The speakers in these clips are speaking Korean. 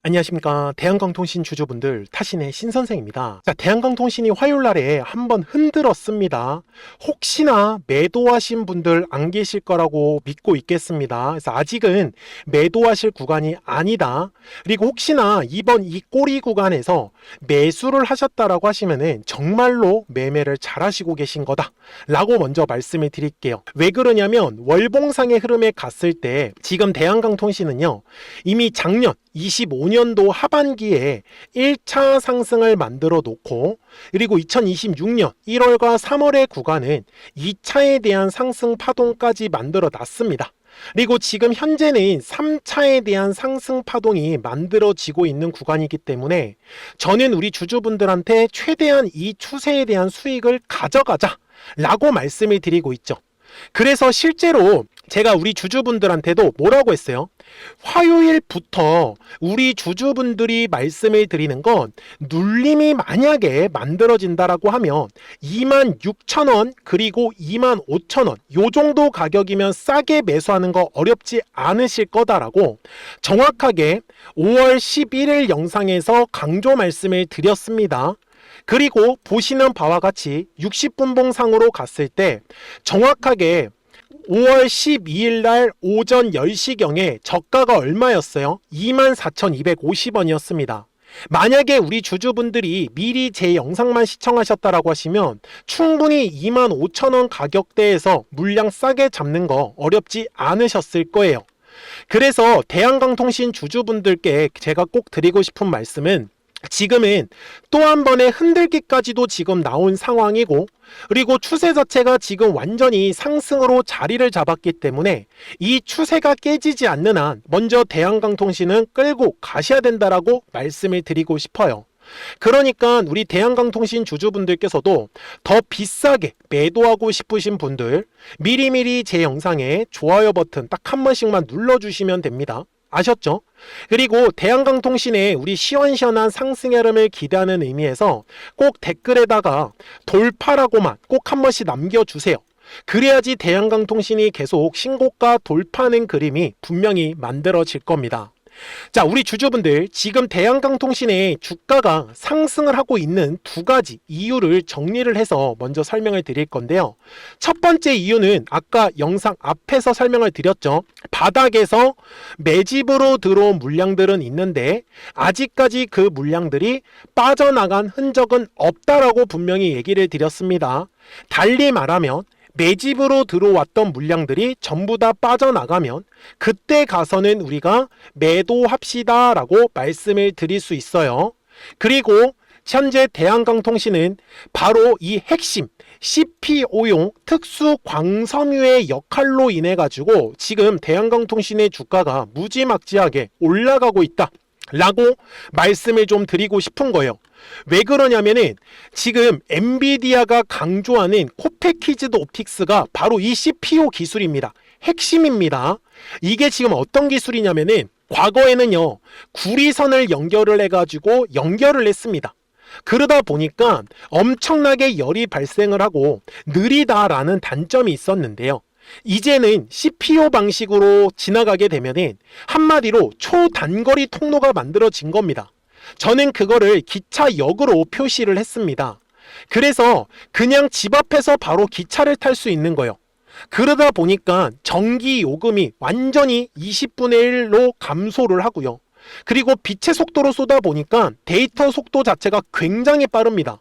안녕하십니까. 대한광통신 주주분들, 타신의 신선생입니다. 자, 대한광통신이 화요일날에 한번 흔들었습니다. 혹시나 매도하신 분들 안 계실 거라고 믿고 있겠습니다. 그래서 아직은 매도하실 구간이 아니다. 그리고 혹시나 이번 이 꼬리 구간에서 매수를 하셨다라고 하시면은 정말로 매매를 잘 하시고 계신 거다 라고 먼저 말씀을 드릴게요. 왜 그러냐면 월봉상의 흐름에 갔을 때 지금 대한광통신은요, 이미 작년 25년도 하반기에 1차 상승을 만들어 놓고, 그리고 2026년 1월과 3월의 구간은 2차에 대한 상승 파동까지 만들어 놨습니다. 그리고 지금 현재는 3차에 대한 상승 파동이 만들어지고 있는 구간이기 때문에 저는 우리 주주분들한테 최대한 이 추세에 대한 수익을 가져가자 라고 말씀을 드리고 있죠. 그래서 실제로 제가 우리 주주분들한테도 뭐라고 했어요? 화요일부터 우리 주주분들이 말씀을 드리는 건 눌림이 만약에 만들어진다라고 하면 26,000원 그리고 25,000원 요 정도 가격이면 싸게 매수하는 거 어렵지 않으실 거다라고 정확하게 5월 11일 영상에서 강조 말씀을 드렸습니다. 그리고 보시는 바와 같이 60분봉 상으로 갔을 때 정확하게 5월 12일 날 오전 10시경에 저가가 얼마였어요? 24,250원이었습니다. 만약에 우리 주주분들이 미리 제 영상만 시청하셨다라고 하시면 충분히 25,000원 가격대에서 물량 싸게 잡는 거 어렵지 않으셨을 거예요. 그래서 대한광통신 주주분들께 제가 꼭 드리고 싶은 말씀은, 지금은 또 한 번의 흔들기까지도 지금 나온 상황이고, 그리고 추세 자체가 지금 완전히 상승으로 자리를 잡았기 때문에 이 추세가 깨지지 않는 한 먼저 대한광통신은 끌고 가셔야 된다라고 말씀을 드리고 싶어요. 그러니까 우리 대한광통신 주주분들께서도 더 비싸게 매도하고 싶으신 분들 미리미리 제 영상에 좋아요 버튼 딱 한 번씩만 눌러주시면 됩니다. 아셨죠? 그리고 대한광통신의 우리 시원시원한 상승 흐름을 기대하는 의미에서 꼭 댓글에다가 돌파라고만 꼭 한 번씩 남겨주세요. 그래야지 대한광통신이 계속 신고가 돌파하는 그림이 분명히 만들어질 겁니다. 자, 우리 주주분들, 지금 대한광통신의 주가가 상승을 하고 있는 두 가지 이유를 정리를 해서 먼저 설명을 드릴 건데요. 첫 번째 이유는 아까 영상 앞에서 설명을 드렸죠. 바닥에서 매집으로 들어온 물량들은 있는데 아직까지 그 물량들이 빠져나간 흔적은 없다라고 분명히 얘기를 드렸습니다. 달리 말하면 매집으로 들어왔던 물량들이 전부 다 빠져나가면 그때 가서는 우리가 매도합시다 라고 말씀을 드릴 수 있어요. 그리고 현재 대한광통신은 바로 이 핵심 CPO용 특수 광섬유의 역할로 인해 가지고 지금 대한광통신의 주가가 무지막지하게 올라가고 있다 라고 말씀을 좀 드리고 싶은 거예요. 왜 그러냐면은 지금 엔비디아가 강조하는 코패키지드 옵틱스가 바로 이 CPU 기술입니다. 핵심입니다. 이게 지금 어떤 기술이냐면은 과거에는요, 구리선을 연결을 해가지고 연결을 했습니다. 그러다 보니까 엄청나게 열이 발생을 하고 느리다라는 단점이 있었는데요. 이제는 CPU 방식으로 지나가게 되면은 한마디로 초단거리 통로가 만들어진 겁니다. 저는 그거를 기차역으로 표시를 했습니다. 그래서 그냥 집 앞에서 바로 기차를 탈 수 있는 거예요. 그러다 보니까 전기 요금이 완전히 20분의 1로 감소를 하고요. 그리고 빛의 속도로 쏘다 보니까 데이터 속도 자체가 굉장히 빠릅니다.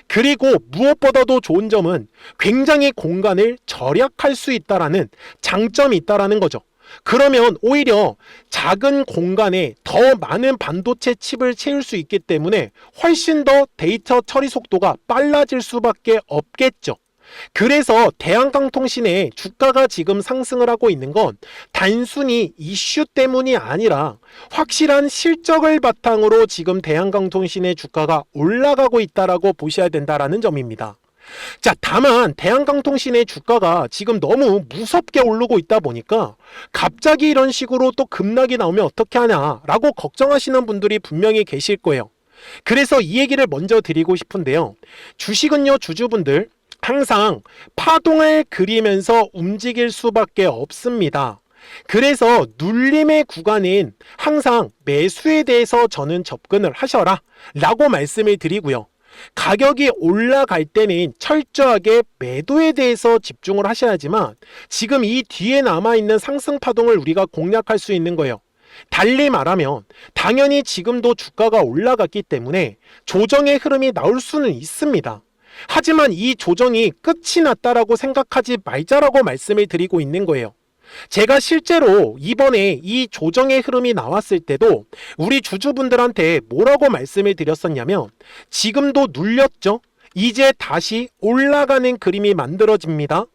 그리고 무엇보다도 좋은 점은 굉장히 공간을 절약할 수 있다라는 장점이 있다라는 거죠. 그러면 오히려 작은 공간에 더 많은 반도체 칩을 채울 수 있기 때문에 훨씬 더 데이터 처리 속도가 빨라질 수밖에 없겠죠. 그래서 대한광통신의 주가가 지금 상승을 하고 있는 건 단순히 이슈 때문이 아니라 확실한 실적을 바탕으로 지금 대한광통신의 주가가 올라가고 있다라고 보셔야 된다라는 점입니다. 자, 다만 대한광통신의 주가가 지금 너무 무섭게 오르고 있다 보니까 갑자기 이런 식으로 또 급락이 나오면 어떻게 하냐라고 걱정하시는 분들이 분명히 계실 거예요. 그래서 이 얘기를 먼저 드리고 싶은데요. 주식은요, 주주분들 항상 파동을 그리면서 움직일 수밖에 없습니다. 그래서 눌림의 구간인 항상 매수에 대해서 저는 접근을 하셔라 라고 말씀을 드리고요. 가격이 올라갈 때는 철저하게 매도에 대해서 집중을 하셔야지만 지금 이 뒤에 남아있는 상승 파동을 우리가 공략할 수 있는 거예요. 달리 말하면 당연히 지금도 주가가 올라갔기 때문에 조정의 흐름이 나올 수는 있습니다. 하지만 이 조정이 끝이 났다라고 생각하지 말자라고 말씀을 드리고 있는 거예요. 제가 실제로 이번에 이 조정의 흐름이 나왔을 때도 우리 주주분들한테 뭐라고 말씀을 드렸었냐면 지금도 눌렸죠? 이제 다시 올라가는 그림이 만들어집니다.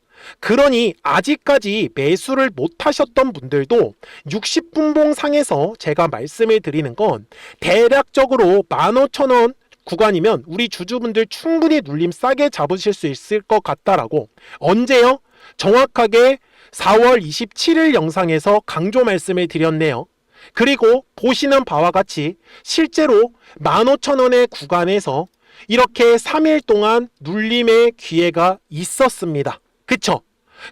그러니 아직까지 매수를 못 하셨던 분들도 60분봉 상에서 제가 말씀을 드리는 건 대략적으로 15,000원 구간이면 우리 주주분들 충분히 눌림 싸게 잡으실 수 있을 것 같다라고. 언제요? 정확하게 4월 27일 영상에서 강조 말씀을 드렸네요. 그리고 보시는 바와 같이 실제로 15,000원의 구간에서 이렇게 3일 동안 눌림의 기회가 있었습니다. 그쵸?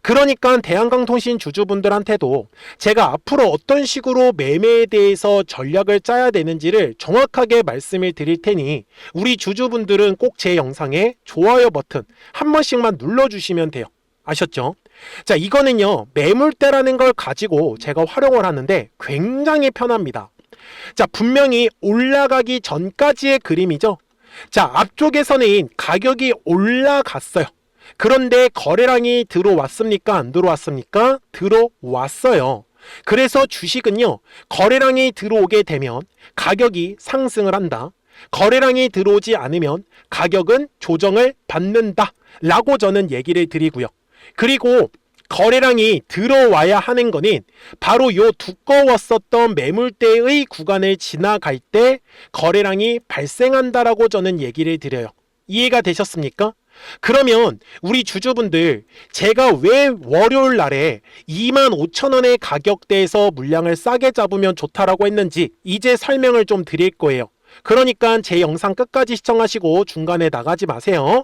그러니까 대한강통신 주주분들한테도 제가 앞으로 어떤 식으로 매매에 대해서 전략을 짜야 되는지를 정확하게 말씀을 드릴 테니 우리 주주분들은 꼭 제 영상에 좋아요 버튼 한 번씩만 눌러주시면 돼요. 아셨죠? 자, 이거는요 매물대라는 걸 가지고 제가 활용을 하는데 굉장히 편합니다. 자, 분명히 올라가기 전까지의 그림이죠. 자, 앞쪽에서는 가격이 올라갔어요. 그런데 거래량이 들어왔습니까? 안 들어왔습니까? 들어왔어요. 그래서 주식은요 거래량이 들어오게 되면 가격이 상승을 한다. 거래량이 들어오지 않으면 가격은 조정을 받는다 라고 저는 얘기를 드리고요. 그리고 거래량이 들어와야 하는 거는 바로 요 두꺼웠었던 매물대의 구간을 지나갈 때 거래량이 발생한다라고 저는 얘기를 드려요. 이해가 되셨습니까? 그러면 우리 주주분들 제가 왜 월요일 날에 25,000원의 가격대에서 물량을 싸게 잡으면 좋다라고 했는지 이제 설명을 좀 드릴 거예요. 그러니까 제 영상 끝까지 시청하시고 중간에 나가지 마세요.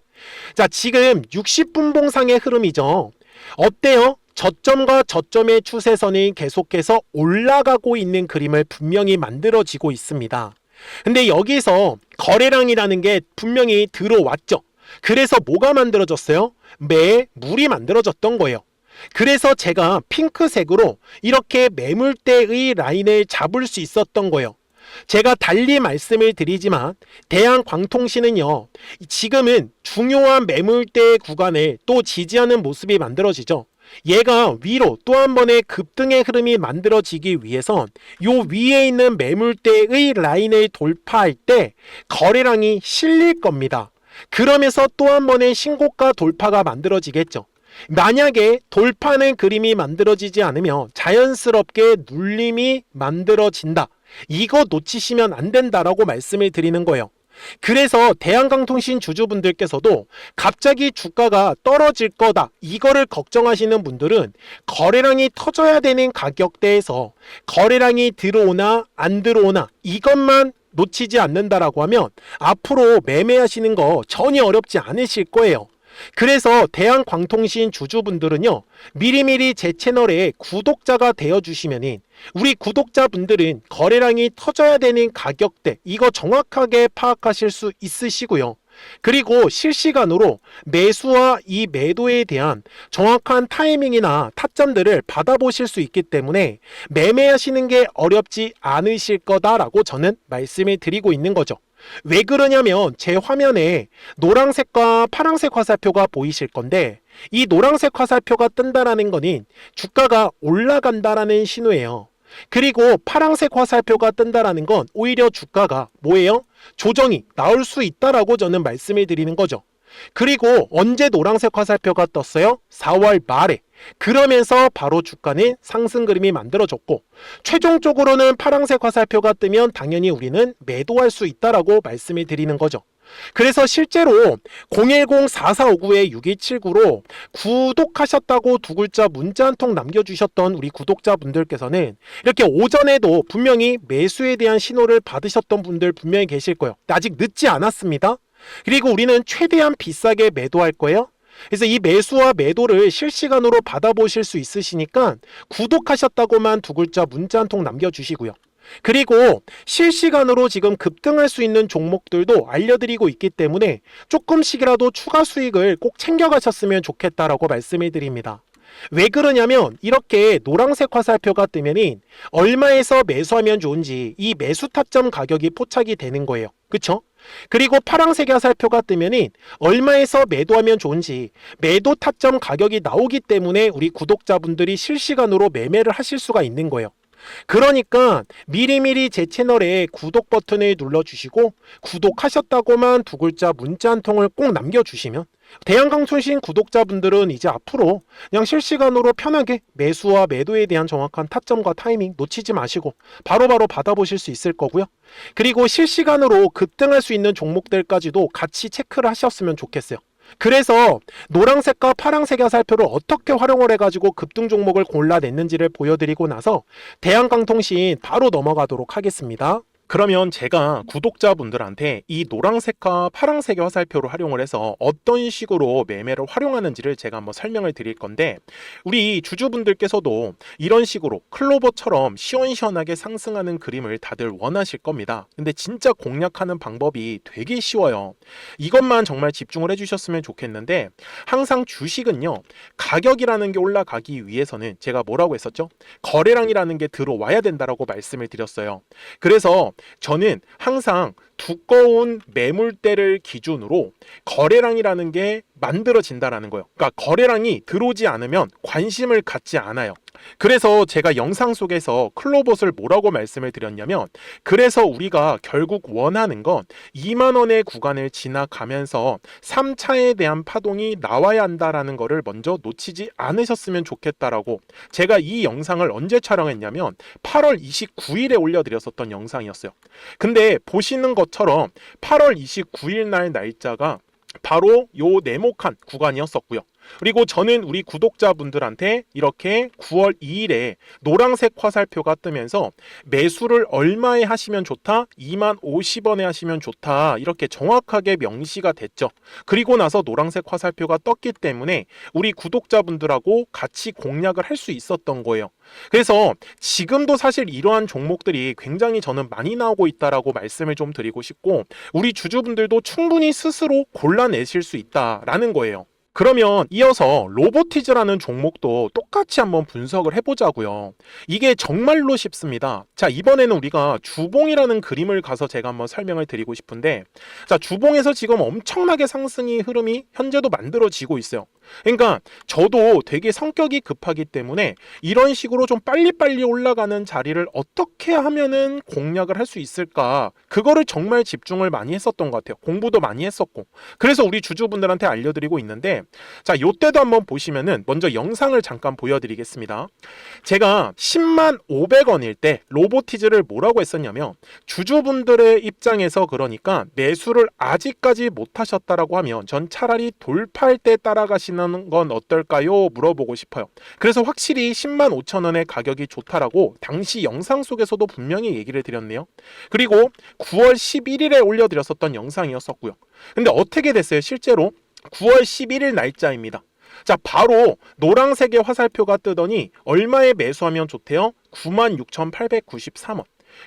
자, 지금 60분봉상의 흐름이죠. 어때요? 저점과 저점의 추세선이 계속해서 올라가고 있는 그림을 분명히 만들어지고 있습니다. 근데 여기서 거래량이라는 게 분명히 들어왔죠. 그래서 뭐가 만들어졌어요? 매물이 만들어졌던 거예요. 그래서 제가 핑크색으로 이렇게 매물대의 라인을 잡을 수 있었던 거예요. 제가 달리 말씀을 드리지만 대한광통신은요 지금은 중요한 매물대 구간을 또 지지하는 모습이 만들어지죠. 얘가 위로 또 한 번의 급등의 흐름이 만들어지기 위해선 요 위에 있는 매물대의 라인을 돌파할 때 거래량이 실릴 겁니다. 그러면서 또 한 번의 신고가 돌파가 만들어지겠죠. 만약에 돌파는 그림이 만들어지지 않으면 자연스럽게 눌림이 만들어진다. 이거 놓치시면 안 된다라고 말씀을 드리는 거예요. 그래서 대한강통신 주주분들께서도 갑자기 주가가 떨어질 거다 이거를 걱정하시는 분들은 거래량이 터져야 되는 가격대에서 거래량이 들어오나 안 들어오나 이것만 놓치지 않는다라고 하면 앞으로 매매하시는 거 전혀 어렵지 않으실 거예요. 그래서 대한광통신 주주분들은요 미리미리 제 채널에 구독자가 되어주시면 우리 구독자분들은 거래량이 터져야 되는 가격대 이거 정확하게 파악하실 수 있으시고요. 그리고 실시간으로 매수와 이 매도에 대한 정확한 타이밍이나 타점들을 받아보실 수 있기 때문에 매매하시는 게 어렵지 않으실 거다라고 저는 말씀을 드리고 있는 거죠. 왜 그러냐면 제 화면에 노란색과 파란색 화살표가 보이실 건데 이 노란색 화살표가 뜬다라는 거는 주가가 올라간다라는 신호예요. 그리고 파란색 화살표가 뜬다라는 건 오히려 주가가 뭐예요? 조정이 나올 수 있다라고 저는 말씀을 드리는 거죠. 그리고 언제 노란색 화살표가 떴어요? 4월 말에. 그러면서 바로 주가는 상승 그림이 만들어졌고 최종적으로는 파란색 화살표가 뜨면 당연히 우리는 매도할 수 있다라고 말씀을 드리는 거죠. 그래서 실제로 010-4459-6279로 구독하셨다고 두 글자 문자 한 통 남겨주셨던 우리 구독자분들께서는 이렇게 오전에도 분명히 매수에 대한 신호를 받으셨던 분들 분명히 계실 거예요. 아직 늦지 않았습니다. 그리고 우리는 최대한 비싸게 매도할 거예요. 그래서 이 매수와 매도를 실시간으로 받아보실 수 있으시니까 구독하셨다고만 두 글자 문자 한 통 남겨주시고요. 그리고 실시간으로 지금 급등할 수 있는 종목들도 알려드리고 있기 때문에 조금씩이라도 추가 수익을 꼭 챙겨가셨으면 좋겠다라고 말씀을 드립니다. 왜 그러냐면 이렇게 노란색 화살표가 뜨면은 얼마에서 매수하면 좋은지 이 매수 타점 가격이 포착이 되는 거예요. 그쵸? 그리고 파란색 화살표가 뜨면은 얼마에서 매도하면 좋은지 매도 타점 가격이 나오기 때문에 우리 구독자분들이 실시간으로 매매를 하실 수가 있는 거예요. 그러니까 미리미리 제 채널에 구독 버튼을 눌러주시고 구독하셨다고만 두 글자 문자 한 통을 꼭 남겨주시면 대한강통신 구독자분들은 이제 앞으로 그냥 실시간으로 편하게 매수와 매도에 대한 정확한 타점과 타이밍 놓치지 마시고 바로바로 받아보실 수 있을 거고요. 그리고 실시간으로 급등할 수 있는 종목들까지도 같이 체크를 하셨으면 좋겠어요. 그래서 노란색과 파란색의 화살표를 어떻게 활용을 해가지고 급등 종목을 골라냈는지를 보여드리고 나서 대한강통신 바로 넘어가도록 하겠습니다. 그러면 제가 구독자분들한테 이 노란색과 파란색의 화살표를 활용을 해서 어떤 식으로 매매를 활용하는지를 제가 한번 설명을 드릴 건데, 우리 주주분들께서도 이런 식으로 클로버처럼 시원시원하게 상승하는 그림을 다들 원하실 겁니다. 근데 진짜 공략하는 방법이 되게 쉬워요. 이것만 정말 집중을 해주셨으면 좋겠는데, 항상 주식은요, 가격이라는 게 올라가기 위해서는 제가 뭐라고 했었죠? 거래량이라는 게 들어와야 된다라고 말씀을 드렸어요. 그래서 저는 항상 두꺼운 매물대를 기준으로 거래량이라는 게 만들어진다라는 거예요. 그러니까 거래량이 들어오지 않으면 관심을 갖지 않아요. 그래서 제가 영상 속에서 클로봇을 뭐라고 말씀을 드렸냐면, 그래서 우리가 결국 원하는 건 2만 원의 구간을 지나가면서 3차에 대한 파동이 나와야 한다라는 거를 먼저 놓치지 않으셨으면 좋겠다라고, 제가 이 영상을 언제 촬영했냐면 8월 29일에 올려드렸었던 영상이었어요. 근데 보시는 것처럼 8월 29일 날 날짜가 바로 요 네모칸 구간이었었고요. 그리고 저는 우리 구독자분들한테 이렇게 9월 2일에 노란색 화살표가 뜨면서 매수를 얼마에 하시면 좋다? 2만 50원에 하시면 좋다. 이렇게 정확하게 명시가 됐죠. 그리고 나서 노란색 화살표가 떴기 때문에 우리 구독자분들하고 같이 공략을 할 수 있었던 거예요. 그래서 지금도 사실 이러한 종목들이 굉장히 저는 많이 나오고 있다라고 말씀을 좀 드리고 싶고, 우리 주주분들도 충분히 스스로 골라내실 수 있다라는 거예요. 그러면 이어서 로보티즈라는 종목도 똑같이 한번 분석을 해보자고요. 이게 정말로 쉽습니다. 자, 이번에는 우리가 주봉이라는 그림을 가서 제가 한번 설명을 드리고 싶은데, 자, 주봉에서 지금 엄청나게 상승이 흐름이 현재도 만들어지고 있어요. 그러니까 저도 되게 성격이 급하기 때문에 이런 식으로 좀 빨리빨리 올라가는 자리를 어떻게 하면은 공략을 할 수 있을까, 그거를 정말 집중을 많이 했었던 것 같아요. 공부도 많이 했었고. 그래서 우리 주주분들한테 알려드리고 있는데, 자, 요때도 한번 보시면은 먼저 영상을 잠깐 보여드리겠습니다. 제가 10만 500원일 때 로보티즈를 뭐라고 했었냐면, 주주분들의 입장에서 그러니까 매수를 아직까지 못 하셨다라고 하면 전 차라리 돌파할 때 따라가시는 건 어떨까요? 물어보고 싶어요. 그래서 확실히 10만 5천 원의 가격이 좋다라고 당시 영상 속에서도 분명히 얘기를 드렸네요. 그리고 9월 11일에 올려드렸었던 영상이었었고요. 근데 어떻게 됐어요? 실제로 9월 11일 날짜입니다. 자, 바로 노란색의 화살표가 뜨더니 얼마에 매수하면 좋대요? 96,893원.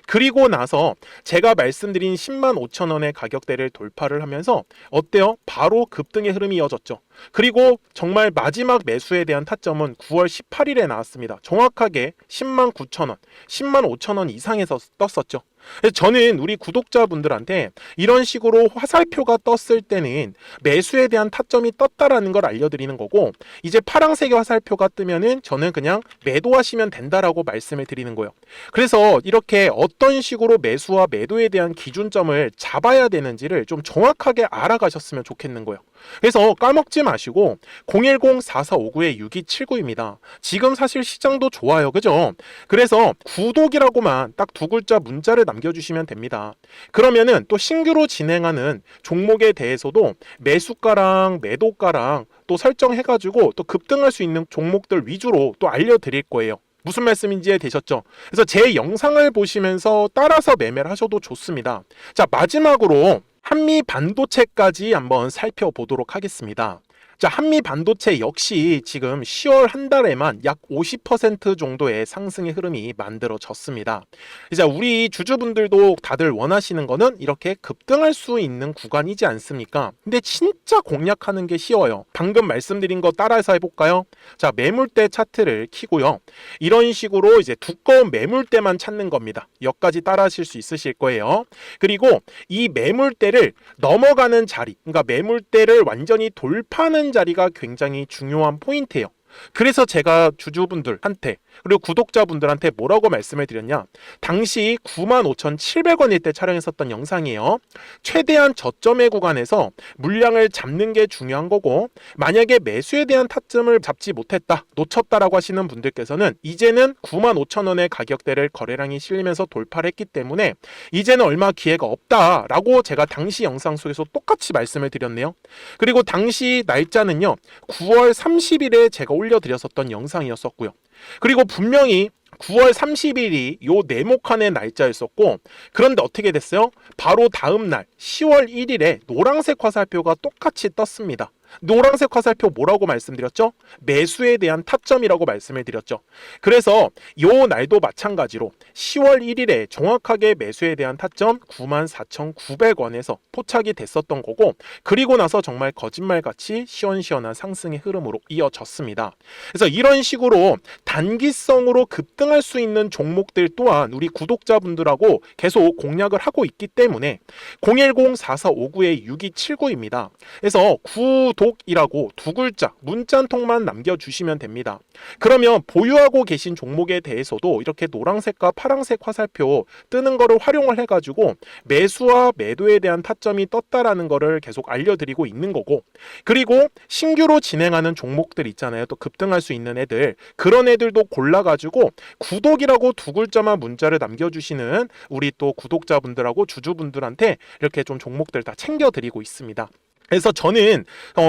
그리고 나서 제가 말씀드린 10만 5천 원의 가격대를 돌파를 하면서 어때요? 바로 급등의 흐름이 이어졌죠. 그리고 정말 마지막 매수에 대한 타점은 9월 18일에 나왔습니다. 정확하게 10만 9천 원, 10만 5천 원 이상에서 떴었죠. 그래서 저는 우리 구독자분들한테 이런 식으로 화살표가 떴을 때는 매수에 대한 타점이 떴다라는 걸 알려드리는 거고, 이제 파란색의 화살표가 뜨면은 저는 그냥 매도하시면 된다라고 말씀을 드리는 거예요. 그래서 이렇게 어떤 식으로 매수와 매도에 대한 기준점을 잡아야 되는지를 좀 정확하게 알아가셨으면 좋겠는 거예요. 그래서 까먹지 마시고 010-4459-6279입니다. 지금 사실 시장도 좋아요. 그죠? 그래서 구독이라고만 딱 두 글자 문자를 남겨주시면 됩니다. 그러면은 또 신규로 진행하는 종목에 대해서도 매수가랑 매도가랑 또 설정해가지고 또 급등할 수 있는 종목들 위주로 또 알려드릴 거예요. 무슨 말씀인지 이해되셨죠? 그래서 제 영상을 보시면서 따라서 매매를 하셔도 좋습니다. 자, 마지막으로 한미 반도체까지 한번 살펴보도록 하겠습니다. 자, 한미 반도체 역시 지금 10월 한 달에만 약 50% 정도의 상승의 흐름이 만들어졌습니다. 이제 우리 주주분들도 다들 원하시는 거는 이렇게 급등할 수 있는 구간이지 않습니까? 근데 진짜 공략하는 게 쉬워요. 방금 말씀드린 거 따라해서 해볼까요? 자, 매물대 차트를 켜고요. 이런 식으로 이제 두꺼운 매물대만 찾는 겁니다. 여기까지 따라하실 수 있으실 거예요. 그리고 이 매물대를 넘어가는 자리, 그러니까 매물대를 완전히 돌파하는 자리가 굉장히 중요한 포인트예요. 그래서 제가 주주분들한테 그리고 구독자분들한테 뭐라고 말씀을 드렸냐, 당시 95,700원일 때 촬영했었던 영상이에요. 최대한 저점의 구간에서 물량을 잡는 게 중요한 거고, 만약에 매수에 대한 타점을 잡지 못했다, 놓쳤다라고 하시는 분들께서는 이제는 95,000원의 가격대를 거래량이 실리면서 돌파를 했기 때문에 이제는 얼마 기회가 없다라고 제가 당시 영상 속에서 똑같이 말씀을 드렸네요. 그리고 당시 날짜는요, 9월 30일에 제가 올려드렸었던 영상이었었고요. 그리고 분명히 9월 30일이 요 네모칸의 날짜였었고, 그런데 어떻게 됐어요? 바로 다음 날 10월 1일에 노란색 화살표가 똑같이 떴습니다. 노란색 화살표 뭐라고 말씀드렸죠? 매수에 대한 타점이라고 말씀을 드렸죠. 그래서 요 날도 마찬가지로 10월 1일에 정확하게 매수에 대한 타점 94,900원에서 포착이 됐었던 거고, 그리고 나서 정말 거짓말같이 시원시원한 상승의 흐름으로 이어졌습니다. 그래서 이런 식으로 단기성으로 급등할 수 있는 종목들 또한 우리 구독자분들하고 계속 공략을 하고 있기 때문에 010-4459-6279입니다. 그래서 구독이라고 두 글자 문자 한 통만 남겨주시면 됩니다. 그러면 보유하고 계신 종목에 대해서도 이렇게 노란색과 파란색 화살표 뜨는 거를 활용을 해가지고 매수와 매도에 대한 타점이 떴다라는 거를 계속 알려드리고 있는 거고, 그리고 신규로 진행하는 종목들 있잖아요. 또 급등할 수 있는 애들, 그런 애들도 골라가지고 구독이라고 두 글자만 문자를 남겨주시는 우리 또 구독자분들하고 주주분들한테 이렇게 좀 종목들 다 챙겨드리고 있습니다. 그래서 저는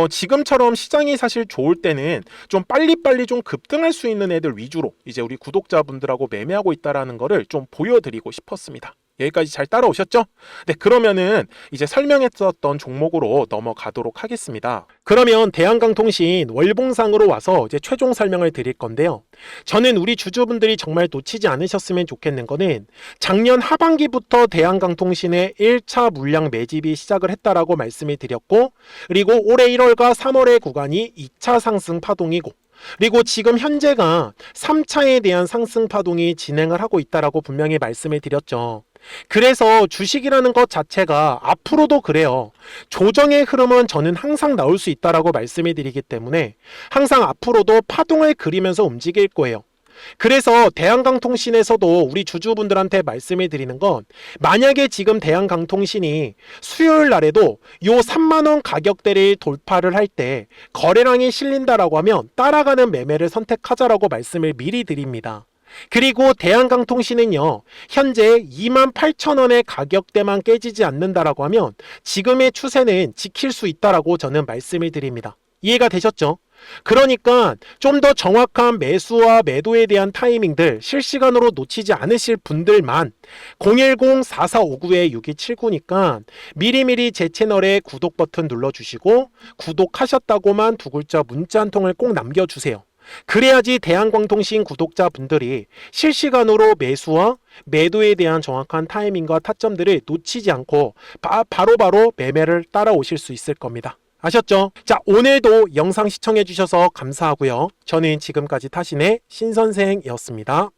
지금처럼 시장이 사실 좋을 때는 좀 빨리빨리 좀 급등할 수 있는 애들 위주로 이제 우리 구독자분들하고 매매하고 있다라는 거를 좀 보여드리고 싶었습니다. 여기까지 잘 따라오셨죠? 네, 그러면은 이제 설명했었던 종목으로 넘어가도록 하겠습니다. 그러면 대한강통신 월봉상으로 와서 이제 최종 설명을 드릴 건데요. 저는 우리 주주분들이 정말 놓치지 않으셨으면 좋겠는 거는 작년 하반기부터 대한강통신의 1차 물량 매집이 시작을 했다라고 말씀을 드렸고, 그리고 올해 1월과 3월의 구간이 2차 상승 파동이고, 그리고 지금 현재가 3차에 대한 상승 파동이 진행을 하고 있다라고 분명히 말씀을 드렸죠. 그래서 주식이라는 것 자체가 앞으로도 그래요. 조정의 흐름은 저는 항상 나올 수 있다라고 말씀을 드리기 때문에 항상 앞으로도 파동을 그리면서 움직일 거예요. 그래서 대한강통신에서도 우리 주주분들한테 말씀을 드리는 건, 만약에 지금 대한강통신이 수요일 날에도 요 3만원 가격대를 돌파를 할 때 거래량이 실린다라고 하면 따라가는 매매를 선택하자라고 말씀을 미리 드립니다. 그리고 대한강통신은요, 현재 28,000원의 가격대만 깨지지 않는다라고 하면 지금의 추세는 지킬 수 있다라고 저는 말씀을 드립니다. 이해가 되셨죠? 그러니까 좀 더 정확한 매수와 매도에 대한 타이밍들 실시간으로 놓치지 않으실 분들만 010-4459-6279니까 미리미리 제 채널에 구독 버튼 눌러주시고 구독하셨다고만 두 글자 문자 한 통을 꼭 남겨주세요. 그래야지 대한강통신 구독자분들이 실시간으로 매수와 매도에 대한 정확한 타이밍과 타점들을 놓치지 않고 바로바로 매매를 따라오실 수 있을 겁니다. 아셨죠? 자, 오늘도 영상 시청해 주셔서 감사하고요. 저는 지금까지 타신의 신선생이었습니다.